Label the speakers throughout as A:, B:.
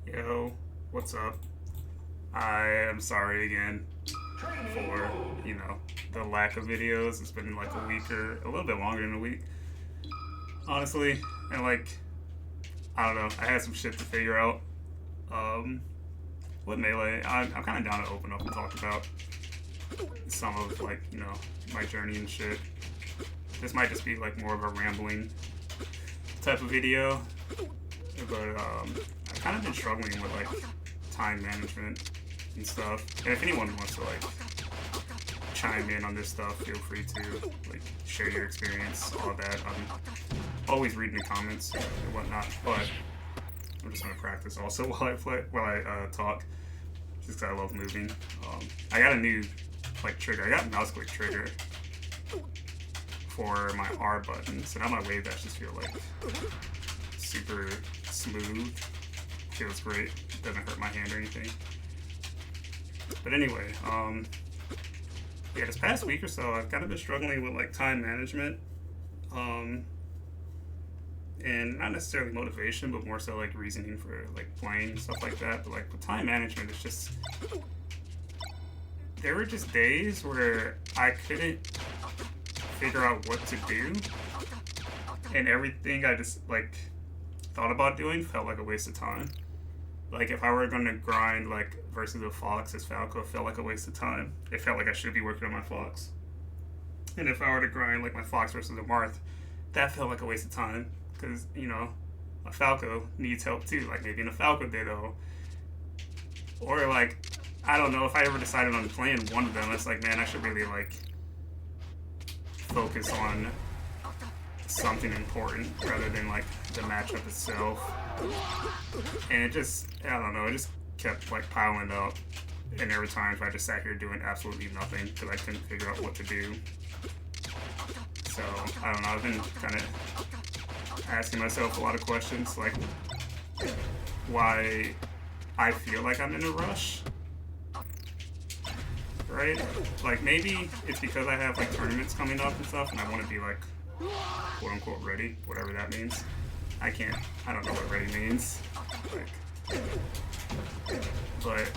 A: Yo, what's up? I am sorry again for, the lack of videos. It's been like a week or a little bit longer than a week, honestly. And I don't know, I had some shit to figure out. Um, with Melee, I'm kind of down to open up and talk about some of, my journey and shit. This might just be like more of a rambling type of video, but I've kind of been struggling with time management and stuff. And if anyone wants to chime in on this stuff, feel free to share your experience, all that. I'm always reading the comments and whatnot, but I'm just gonna practice also while I talk, just because I love moving. I got a new trigger. I got a mouse click trigger for my R button, so now my wave dashes feel super smooth. Feels great. Doesn't hurt my hand or anything. But anyway, yeah, this past week or so, I've kind of been struggling with time management, and not necessarily motivation, but more so reasoning for playing and stuff like that. But with time management, it's just there were just days where I couldn't figure out what to do, and everything I just thought about doing felt like a waste of time. If I were gonna grind versus a Fox as Falco, it felt like a waste of time. It felt like I should be working on my Fox. And if I were to grind my Fox versus a Marth, that felt like a waste of time. Because, a Falco needs help too. Maybe in a Falco Ditto. Or I don't know, if I ever decided on playing one of them, it's man, I should really focus on something important rather than the matchup itself. And it just, I don't know, it just kept piling up, and there were times where I just sat here doing absolutely nothing because I couldn't figure out what to do. So I don't know, I've been kind of asking myself a lot of questions, why I feel like I'm in a rush, right? Maybe it's because I have tournaments coming up and stuff, and I want to be quote unquote ready, whatever that means. I don't know what ready means. But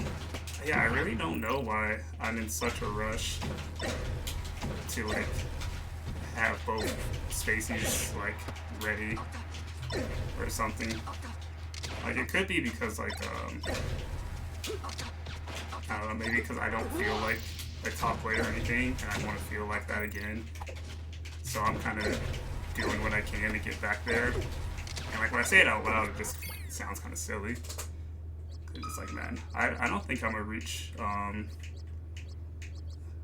A: yeah, I really don't know why I'm in such a rush to have both spaces ready or something. It could be because I don't know, maybe because I don't feel like a top player or anything, and I want to feel like that again. So I'm kind of doing what I can to get back there. And when I say it out loud, it just sounds kind of silly. It's man, I don't think I'm gonna reach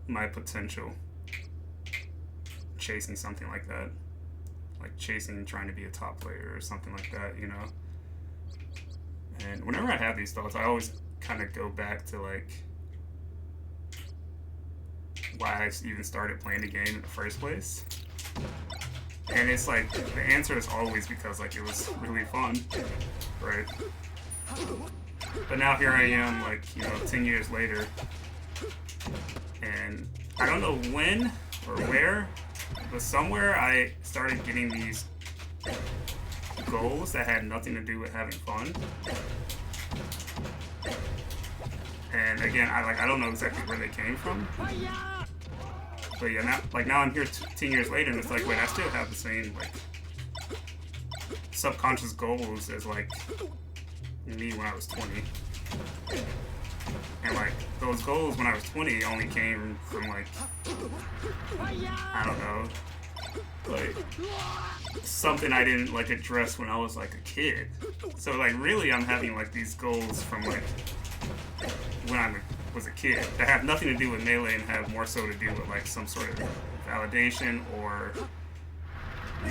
A: my potential chasing something like that. Chasing trying to be a top player or something like that, And whenever I have these thoughts, I always kind of go back to why I even started playing the game in the first place. And it's the answer is always because it was really fun, right? But now here I am 10 years later, and I don't know when or where, but somewhere I started getting these goals that had nothing to do with having fun. And again, I don't know exactly where they came from. But yeah, now I'm here 10 years later, and it's wait, I still have the same subconscious goals as me when I was 20. And those goals when I was 20 only came from I don't know, something I didn't address when I was a kid. So really I'm having these goals from when I was a kid that have nothing to do with Melee and have more so to do with some sort of validation or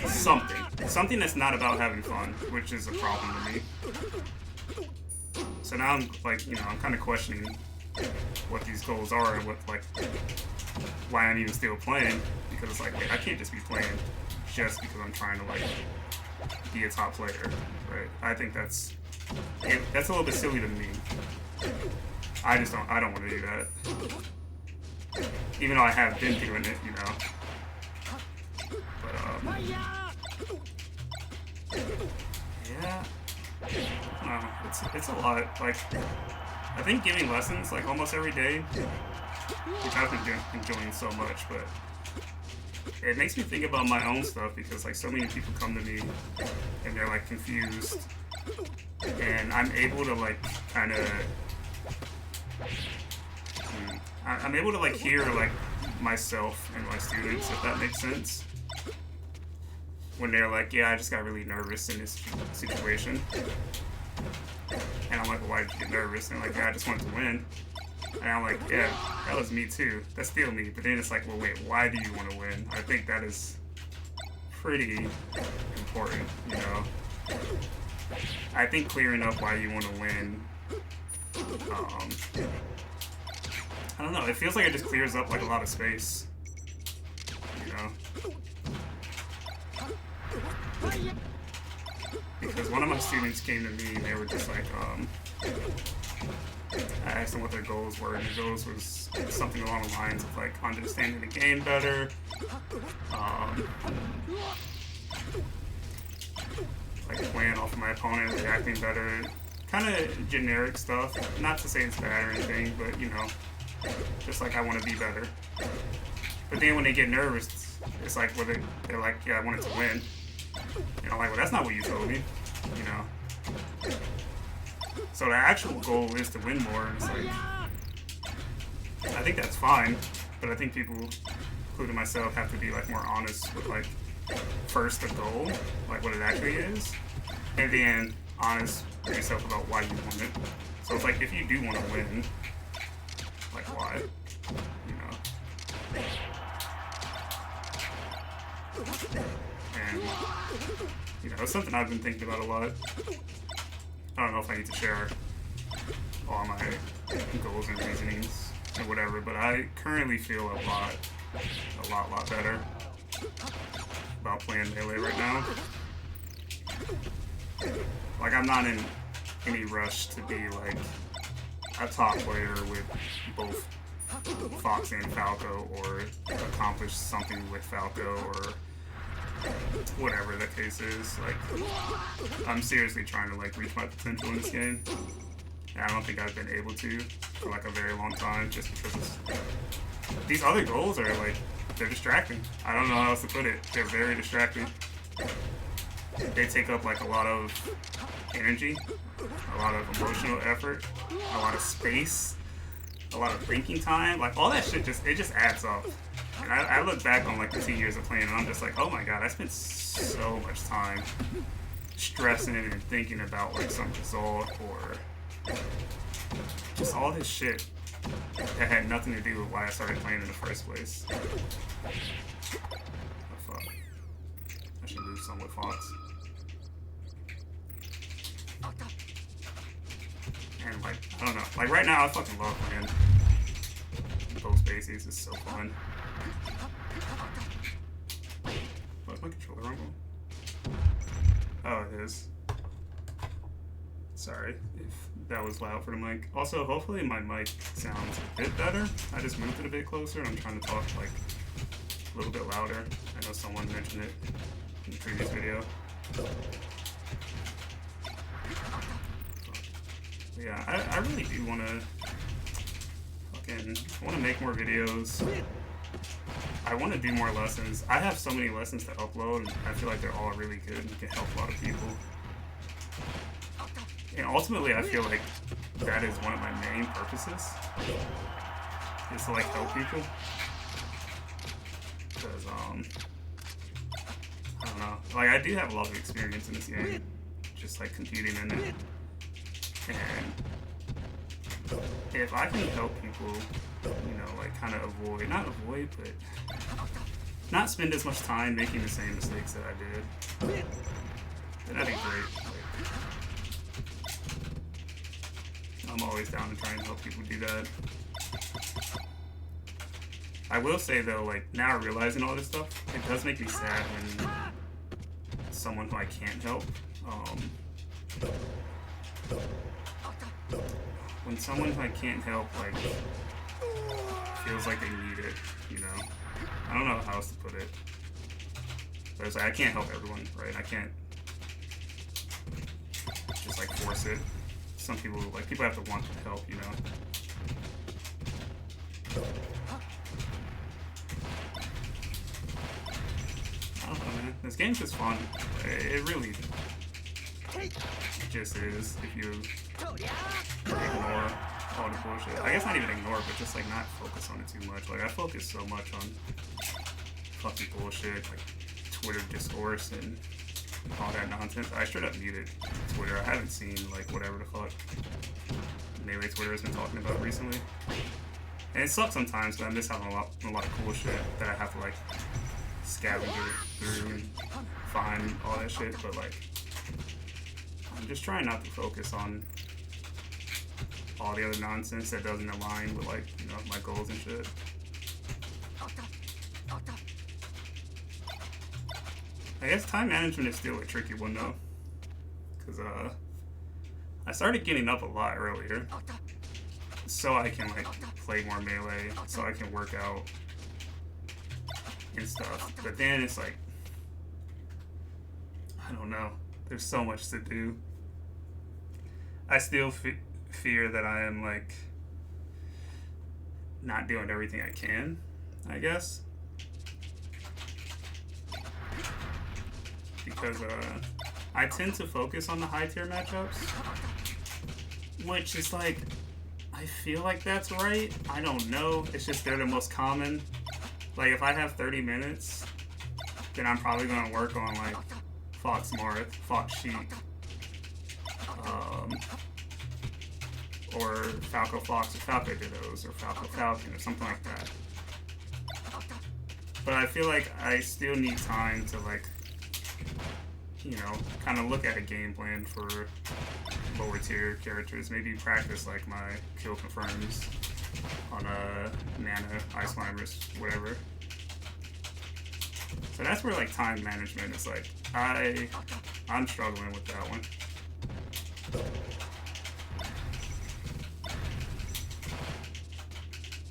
A: something that's not about having fun, which is a problem to me. So now I'm I'm kind of questioning what these goals are and why I'm even still playing, because it's wait, I can't just be playing just because I'm trying to be a top player, right? I think that's a little bit silly to me. I don't want to do that. Even though I have been doing it, But, yeah. It's a lot. Like, I think giving lessons like almost every day, which I've been enjoying so much, but it makes me think about my own stuff because like so many people come to me and they're like confused, and I'm able to like kind of, I'm able to like hear like myself and my students, if that makes sense. When they're like, yeah, I just got really nervous in this situation. And I'm like, well, why did you get nervous? And they're like, yeah, I just wanted to win. And I'm like, yeah, that was me too. That's still me. But then it's like, well, wait, why do you want to win? I think that is pretty important, you know? I think clearing up why you want to win, I don't know, it feels like it just clears up like a lot of space, you know? Because one of my students came to me and they were just like, I asked them what their goals were, and their goals was something along the lines of like understanding the game better, like playing off of my opponent, reacting better, kind of generic stuff. Not to say it's bad or anything, but you know, just like I want to be better. But then when they get nervous, it's like, well, they're like, yeah, I wanted to win. And I'm like, well, that's not what you told me, you know. So the actual goal is to win more, and it's like, I think that's fine, but I think people, including myself, have to be like more honest with like, first the goal, like what it actually is, and then honest with yourself about why you want it. So it's like, if you do want to win, like why, you know. And, you know, it's something I've been thinking about a lot. I don't know if I need to share all my goals and reasonings or whatever, but I currently feel a lot better about playing Melee right now. Like, I'm not in any rush to be like a top player with both Fox and Falco, or accomplish something with Falco, or whatever the case is. Like, I'm seriously trying to like reach my potential in this game, and I don't think I've been able to for like a very long time, just because these other goals are like, they're distracting. I don't know how else to put it. They're very distracting. They take up like a lot of energy, a lot of emotional effort, a lot of space, a lot of thinking time. Like, all that shit just adds up. And I look back on like the 2 years of playing, and I'm just like, oh my god, I spent so much time stressing and thinking about like some result, or just all this shit that had nothing to do with why I started playing in the first place. Oh fuck. I should move some with Fox. And like, I don't know. Like right now, I fucking love playing both spaces. It's so fun. What's my controller wrong? Oh, it is. Sorry if that was loud for the mic. Also, hopefully my mic sounds a bit better. I just moved it a bit closer, and I'm trying to talk like a little bit louder. I know someone mentioned it in the previous video. But yeah, I really do want to make more videos. I want to do more lessons. I have so many lessons to upload, and I feel like they're all really good and can help a lot of people. And ultimately, I feel like that is one of my main purposes, is to like help people. Because, I don't know. Like, I do have a lot of experience in this game, just like competing in it. And if I can help people, you know, like kind of not avoid, but not spend as much time making the same mistakes that I did, then that'd be great. Like, I'm always down to try and help people do that. I will say though, like now realizing all this stuff, it does make me sad when someone who I can't help, when someone who I can't help like feels like they need it, you know. I don't know how else to put it. But it's like I can't help everyone, right? I can't just just like force it. Some people people have to want to help, you know. I don't know, man. This game's just fun. It really just is if you ignore all the bullshit. I guess not even ignore, but just like not focus on it too much. Like I focus so much on fucking bullshit, like Twitter discourse and all that nonsense. I straight up muted Twitter. I haven't seen like whatever the fuck Melee Twitter has been talking about recently. And it sucks sometimes, but I miss having a lot of cool shit that I have to like scavenge through and find all that shit. But like, I'm just trying not to focus on all the other nonsense that doesn't align with like, you know, my goals and shit. I guess time management is still a tricky one though, because I started getting up a lot earlier so I can like play more Melee, so I can work out and stuff. But then it's like, I don't know, there's so much to do. I still fear that I am like not doing everything I can, I guess. Because I tend to focus on the high tier matchups, which is like, I feel like that's right. I don't know. It's just they're the most common. Like if I have 30 minutes, then I'm probably gonna work on like Fox Marth, Fox Sheep, or Falco Fox or Falco Dittos or Falco Falcon or something like that. But I feel like I still need time to like, you know, kind of look at a game plan for lower tier characters. Maybe practice like my kill confirms on Nana, Ice Climbers, whatever. So that's where like time management is like, I'm struggling with that one.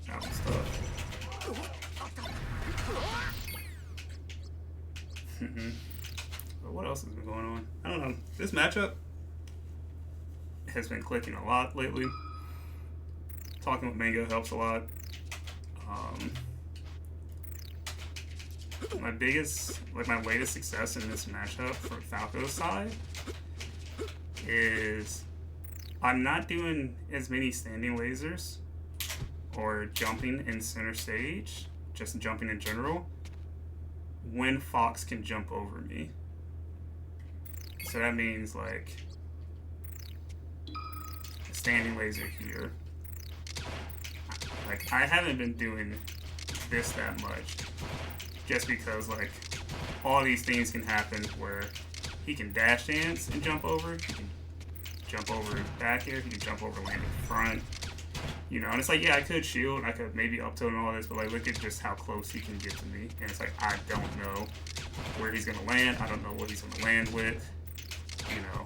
A: That was tough. But what else has been going on? I don't know. This matchup has been clicking a lot lately. Talking with Mango helps a lot. My biggest, like my latest success in this matchup from Falco's side is I'm not doing as many standing lasers or jumping in center stage, just jumping in general, when Fox can jump over me. So that means like standing laser here. Like I haven't been doing this that much, just because like all these things can happen where he can dash dance and jump over, he can jump over back here, he can jump over land in front, you know, and it's like, yeah, I could shield, I could maybe up tilt and all this, but like look at just how close he can get to me, and it's like I don't know where he's gonna land, I don't know what he's gonna land with, you know.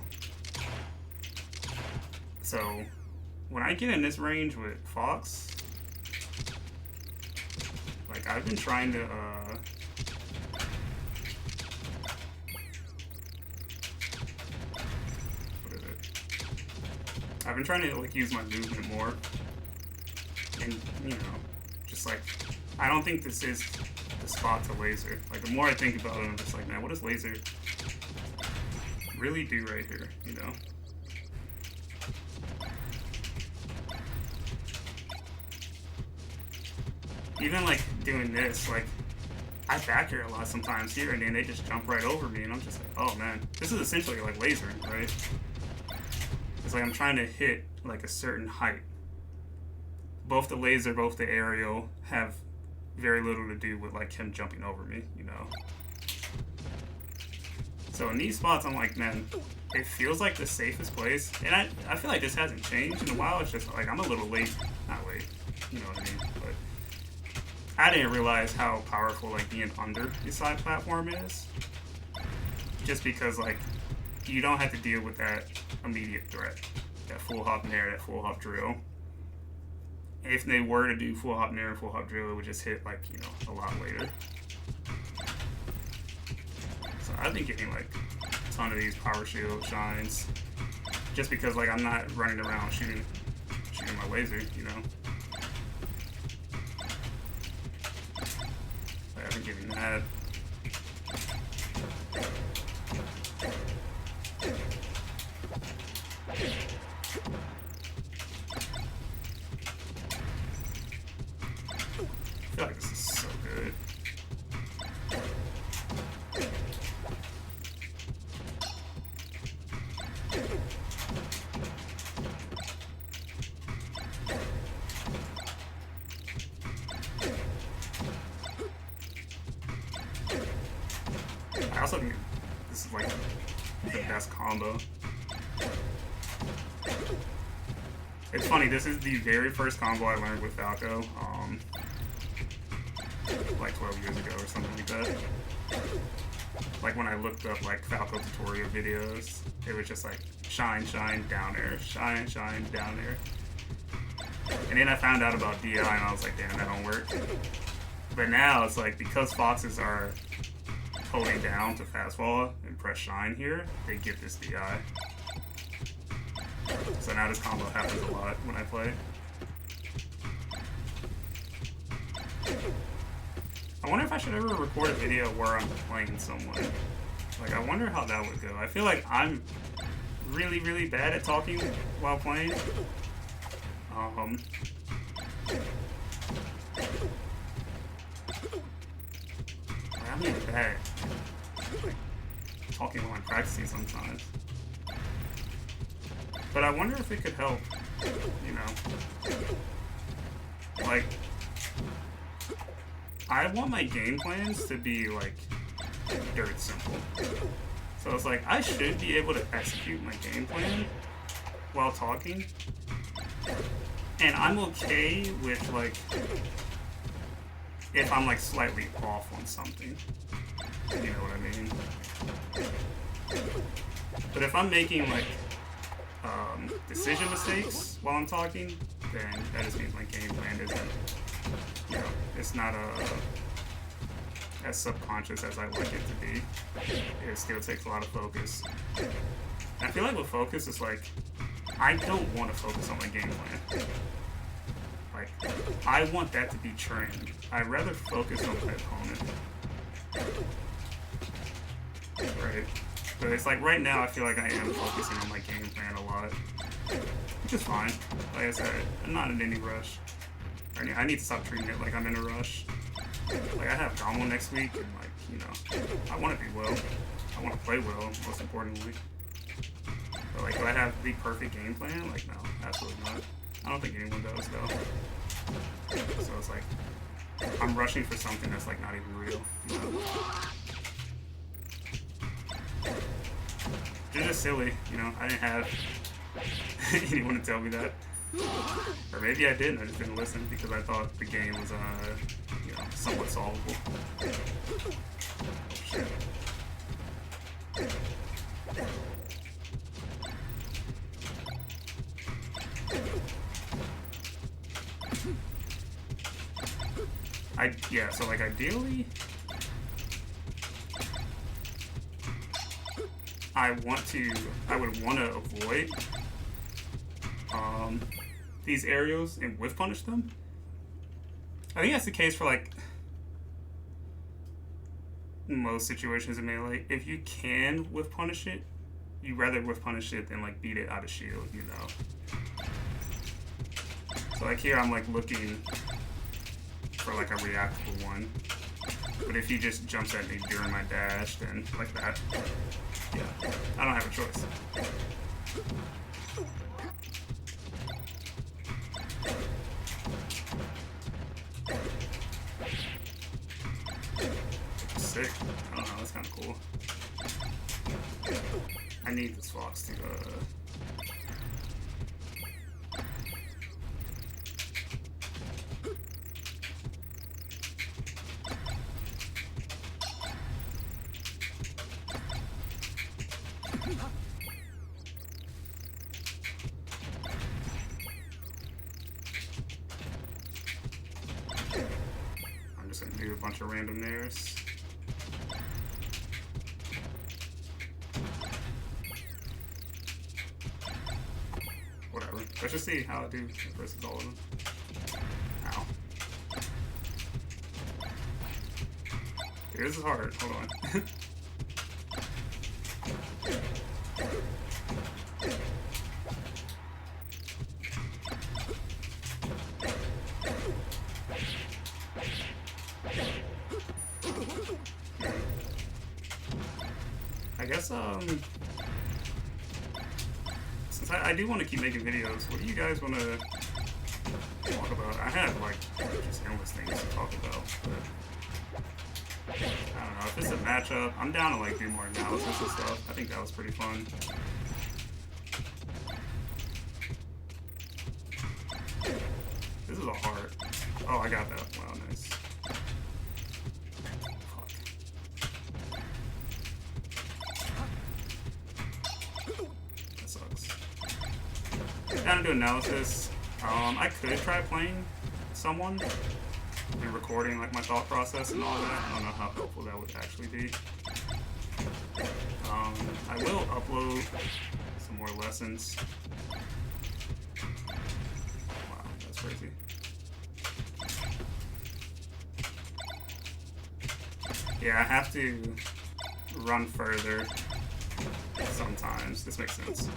A: So when I get in this range with Fox, like I've been trying to what is it? I've been trying to like use my movement more, and you know, just like I don't think this is the spot to laser. Like the more I think about it, I'm just like, man, what does laser really do right here? You know. Even like doing this, like I back here a lot sometimes here, and then they just jump right over me, and I'm just like, oh man, this is essentially like lasering, right? It's like I'm trying to hit like a certain height. Both the laser, both the aerial have very little to do with like him jumping over me, you know? So in these spots, I'm like, man, it feels like the safest place, and I feel like this hasn't changed in a while. It's just like I'm a little late, not late, you know what I mean? But I didn't realize how powerful like being under the side platform is, just because like you don't have to deal with that immediate threat, that full hop nair, that full hop drill. If they were to do full hop nair and full hop drill, it would just hit like, you know, a lot later. So I've been getting like a ton of these power shield shines just because like I'm not running around shooting my laser, you know. I haven't given that. I feel like this is so good. I also think this is like the best combo. It's funny, this is the very first combo I learned with Falco, like 12 years ago or something like that. Like when I looked up like Falco tutorial videos, it was just like shine, shine, down air, shine, shine, down air. And then I found out about DI and I was like, damn, that don't work. But now it's like, because foxes are holding down to fast fall and press shine here, they get this DI. So now this combo happens a lot when I play. I wonder if I should ever record a video where I'm playing someone. Like, I wonder how that would go. I feel like I'm really, really bad at talking while playing. I'm even bad at talking while I'm practicing sometimes. But I wonder if it could help, you know. Like, I want my game plans to be, like, dirt simple. So it's like, I should be able to execute my game plan while talking. And I'm okay with, like, if I'm, like, slightly off on something. You know what I mean? But if I'm making, like, decision mistakes while I'm talking, then that just means my game plan isn't, you know, it's not as subconscious as I like it to be. It still takes a lot of focus. And I feel like with focus, it's like, I don't want to focus on my game plan. Like, I want that to be trained. I'd rather focus on my opponent. Right? But it's like, right now, I feel like I am focusing on my game plan a lot. Which is fine. Like I said, I'm not in any rush. I need to stop treating it like I'm in a rush. Like, I have Gomo next week, and, like, you know, I want to be well. I want to play well, most importantly. But, like, do I have the perfect game plan? Like, no, absolutely not. I don't think anyone does, though. So it's like, I'm rushing for something that's, like, not even real, you know? It's just silly, you know? I didn't have anyone to tell me that. Or maybe I didn't, I just didn't listen because I thought the game was, you know, somewhat solvable. Oh, shit. Yeah, so, like, ideally, I would want to avoid these aerials and whiff punish them. I think that's the case for, like, most situations in Melee. If you can whiff punish it, you'd rather whiff punish it than, like, beat it out of shield, you know? So, like, here I'm, like, looking for, like, a reactable one. But if he just jumps at me during my dash, then, like that, yeah, I don't have a choice. Sick. I don't know, that's kind of cool. I need this fox to, I'm just gonna do a bunch of random nairs. Let's just see how I do versus all of them. Ow. Dude, this is hard. Hold on. I guess, since I do want to keep making videos, what do you guys want to talk about? I have, like, just endless things to talk about, but I don't know. If it's a matchup, I'm down to, like, do more analysis and stuff. I think that was pretty fun. This is a heart. Oh, I got that. Wow, nice. Down to do analysis. I could try playing someone and recording like my thought process and all that. I don't know how helpful that would actually be. I will upload some more lessons. Wow, that's crazy. Yeah, I have to run further sometimes. This makes sense.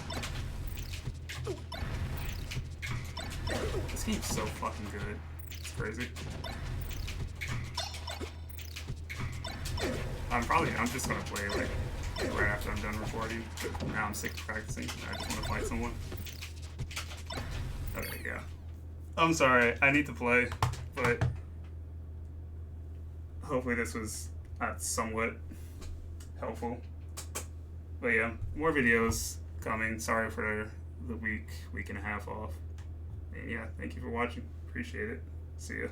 A: This game's so fucking good. It's crazy. I'm just gonna play like right after I'm done recording. But now I'm sick of practicing. I just wanna fight someone. Okay, yeah. I'm sorry, I need to play, but hopefully this was somewhat helpful. But yeah, more videos coming. Sorry for the week and a half off. And yeah, thank you for watching. Appreciate it. See ya.